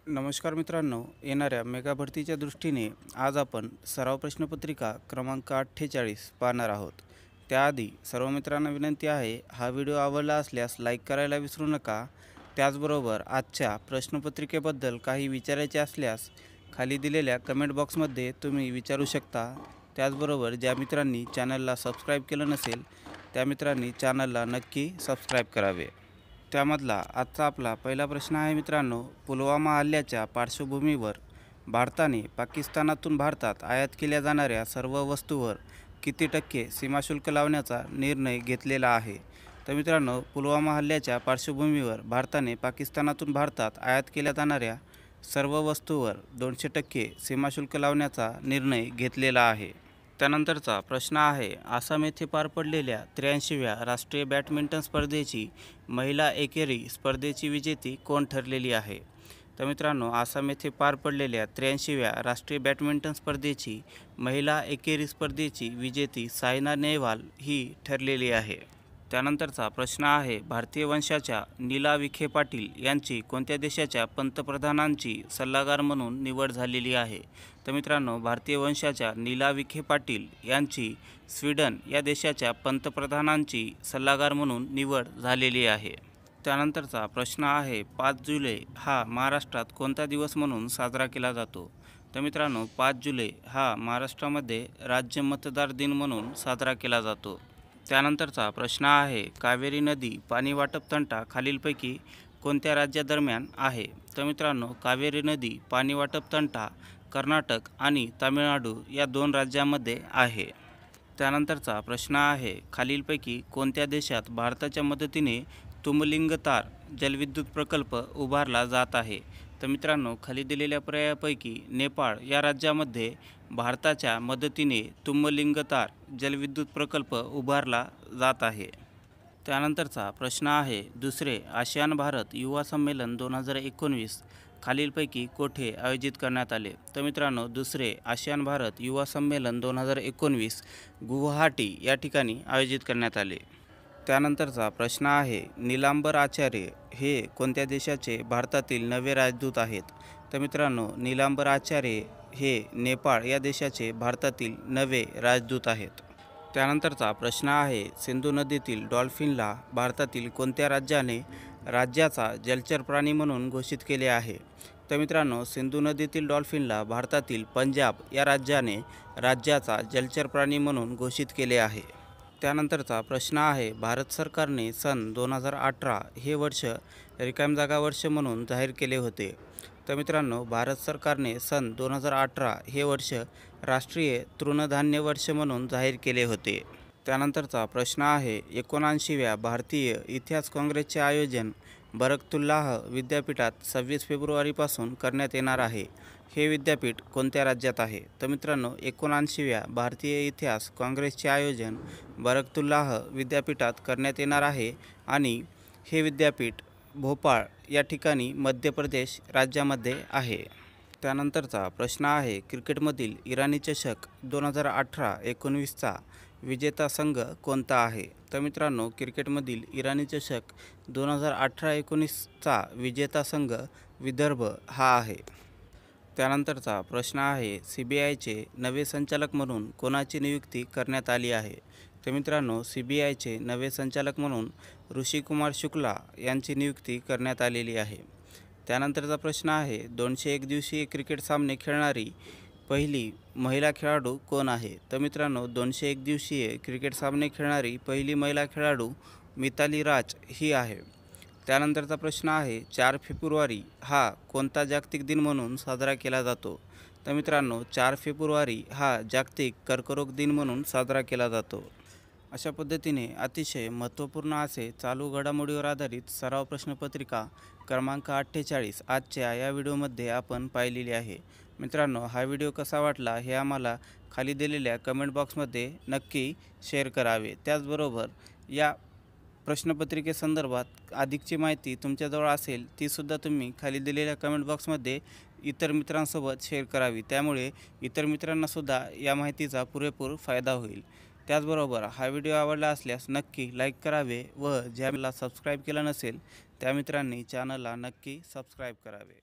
नमस्कार मित्रांनो, येणाऱ्या मेगा भरतीच्या दृष्टीने आज आपण सराव प्रश्नपत्रिका क्रमांक 48 पाहणार आहोत. त्याआधी सर्व मित्रांना विनंती आहे, हा व्हिडिओ आवडला असल्यास लाईक करायला विसरू नका. त्याचबरोबर आजच्या प्रश्नपत्रिकेबद्दल काही विचारायचे असल्यास खाली दिलेल्या कमेंट बॉक्समध्ये तुम्ही विचारू शकता. त्याचबरोबर ज्या मित्रांनी चॅनलला सबस्क्राईब केलं नसेल त्या मित्रांनी चॅनलला नक्की सबस्क्राईब करावे. त्यामधला आजचा आपला पहिला प्रश्न आहे मित्रांनो, पुलवामा हल्ल्याच्या पार्श्वभूमीवर भारताने पाकिस्तानातून भारतात आयात केल्या जाणाऱ्या सर्व वस्तूंवर किती टक्के सीमाशुल्क लावण्याचा निर्णय घेतलेला आहे? तर मित्रांनो, पुलवामा हल्ल्याच्या पार्श्वभूमीवर भारताने पाकिस्तानातून भारतात आयात केल्या जाणाऱ्या सर्व वस्तूंवर 200% सीमाशुल्क लावण्याचा निर्णय घेतलेला आहे. त्यानंतरचा प्रश्न आहे, आसाम येथे पार पडलेल्या 83व्या राष्ट्रीय बॅडमिंटन स्पर्धेची महिला एकेरी स्पर्धेची विजेती कोण ठरलेली आहे? तर मित्रांनो, आसाम येथे पार पडलेल्या 83व्या राष्ट्रीय बॅडमिंटन स्पर्धेची महिला एकेरी स्पर्धेची विजेती सायना नेहवाल ही ठरलेली आहे. त्यानंतरचा प्रश्न आहे, भारतीय वंशाच्या नीला विखे पाटील यांची कोणत्या देशाच्या पंतप्रधानांची सल्लागार म्हणून निवड झालेली आहे? तर मित्रांनो, भारतीय वंशाच्या नीला विखे पाटील यांची स्वीडन या देशाच्या पंतप्रधानांची सल्लागार म्हणून निवड झालेली आहे. त्यानंतरचा प्रश्न आहे, 5 जुलै हा महाराष्ट्रात कोणता दिवस म्हणून साजरा केला जातो? तर मित्रांनो, 5 जुलै हा महाराष्ट्रामध्ये राज्य मतदार दिन म्हणून साजरा केला जातो. त्यानंतरचा प्रश्न आहे, कावेरी नदी पाणी वाटप तंटा खालीलपैकी कोणत्या राज्यादरम्यान आहे? तर मित्रांनो, कावेरी नदी पाणी वाटप तंटा कर्नाटक आणि तामिळनाडू या 2 राज्यांमध्ये आहे. त्यानंतरचा प्रश्न आहे, खालीलपैकी कोणत्या देशात भारताच्या मदतीने तुंबलिंगतार जलविद्युत प्रकल्प उभारला जात आहे? तर मित्रांनो, खाली दिलेल्या पर्यायापैकी नेपाळ या राज्यामध्ये भारताच्या मदतीने तुंबलिंगतार जलविद्युत प्रकल्प उभारला जात आहे. त्यानंतरचा प्रश्न आहे, दुसरे आशियान भारत युवा संमेलन 2019 खालीलपैकी कोठे आयोजित करण्यात आले? तर मित्रांनो, दुसरे आशियान भारत युवा संमेलन 2019 गुवाहाटी या ठिकाणी आयोजित करण्यात आले. त्यानंतरचा प्रश्न आहे, नीलांबर आचार्य हे कोणत्या देशाचे भारतातील नवे राजदूत आहेत? तर मित्रांनो, नीलांबर आचार्य हे नेपाळ या देशाचे भारतातील नवे राजदूत आहेत. त्यानंतरचा प्रश्न आहे, सिंधू नदीतील डॉल्फिनला भारतातील कोणत्या राज्याने राज्याचा जलचर प्राणी म्हणून घोषित केले आहे? तर मित्रांनो, सिंधू नदीतील डॉल्फिनला भारतातील पंजाब या राज्याने राज्याचा जलचर प्राणी म्हणून घोषित केले आहे. त्यानंतरचा प्रश्न आहे, भारत सरकारने सन 2018 हे वर्ष रिकाम जागा वर्ष म्हणून जाहीर केले होते. तर मित्रांनो, भारत सरकारने सन 2018 हे वर्ष राष्ट्रीय तृणधान्य वर्ष म्हणून जाहीर केले होते. त्यानंतरचा प्रश्न आहे, 79व्या भारतीय इतिहास काँग्रेसचे आयोजन बरकतुल्लाह विद्यापीठात 26 फेब्रुवारीपासून करण्यात येणार आहे. हे विद्यापीठ कोणत्या राज्यात आहे? तर मित्रांनो, 79व्या भारतीय इतिहास काँग्रेसचे आयोजन बरकतुल्लाह विद्यापीठात करण्यात येणार आहे आणि हे विद्यापीठ भोपाळ या ठिकाणी मध्य प्रदेश राज्यामध्ये आहे. त्यानंतरचा प्रश्न आहे, क्रिकेटमधील इराणी चषक 2018-19चा विजेता संघ कोणता आहे? तर मित्रांनो, क्रिकेटमधील इराणी चषक 2018-19चा विजेता संघ विदर्भ हा आहे. त्यानंतरचा प्रश्न आहे, CBIचे नवे संचालक म्हणून कोणाची नियुक्ती करण्यात आली आहे? तर मित्रांनो, CBIचे नवे संचालक म्हणून ऋषिकुमार शुक्ला यांची नियुक्ती करण्यात आलेली आहे. त्यानंतरचा प्रश्न आहे, 201 दिवसीय क्रिकेट सामने खेळणारी पहिली महिला खेळाडू कोण आहे? तर मित्रांनो, 201 दिवसीय क्रिकेट सामने खेळणारी पहिली महिला खेळाडू मिताली राज ही आहे. त्यानंतरचा प्रश्न आहे, 4 फेब्रुवारी हा कोणता जागतिक दिन म्हणून साजरा केला जातो? तर मित्रांनो, 4 फेब्रुवारी हा जागतिक कर्करोग दिन म्हणून साजरा केला जातो. अशा पद्धतीने अतिशय महत्त्वपूर्ण असे चालू घडामोडीवर आधारित सराव प्रश्नपत्रिका क्रमांक 48 आजच्या या व्हिडिओमध्ये आपण पाहिलेली आहे. मित्रांनो, हा व्हिडिओ कसा वाटला हे आम्हाला खाली दिलेल्या कमेंट बॉक्समध्ये नक्की शेअर करावे. त्याचबरोबर या प्रश्नपत्रिकेसंदर्भात अधिकची माहिती तुमच्याजवळ असेल तीसुद्धा तुम्ही खाली दिलेल्या कमेंट बॉक्समध्ये इतर मित्रांसोबत शेअर करावी. त्यामुळे इतर मित्रांनासुद्धा या माहितीचा पुरेपूर फायदा होईल. त्याचबरोबर हा व्हिडिओ आवडला असल्यास नक्की लाईक करावे व ज्याला सबस्क्राईब केलं नसेल त्या मित्रांनी चॅनलला नक्की सबस्क्राईब करावे.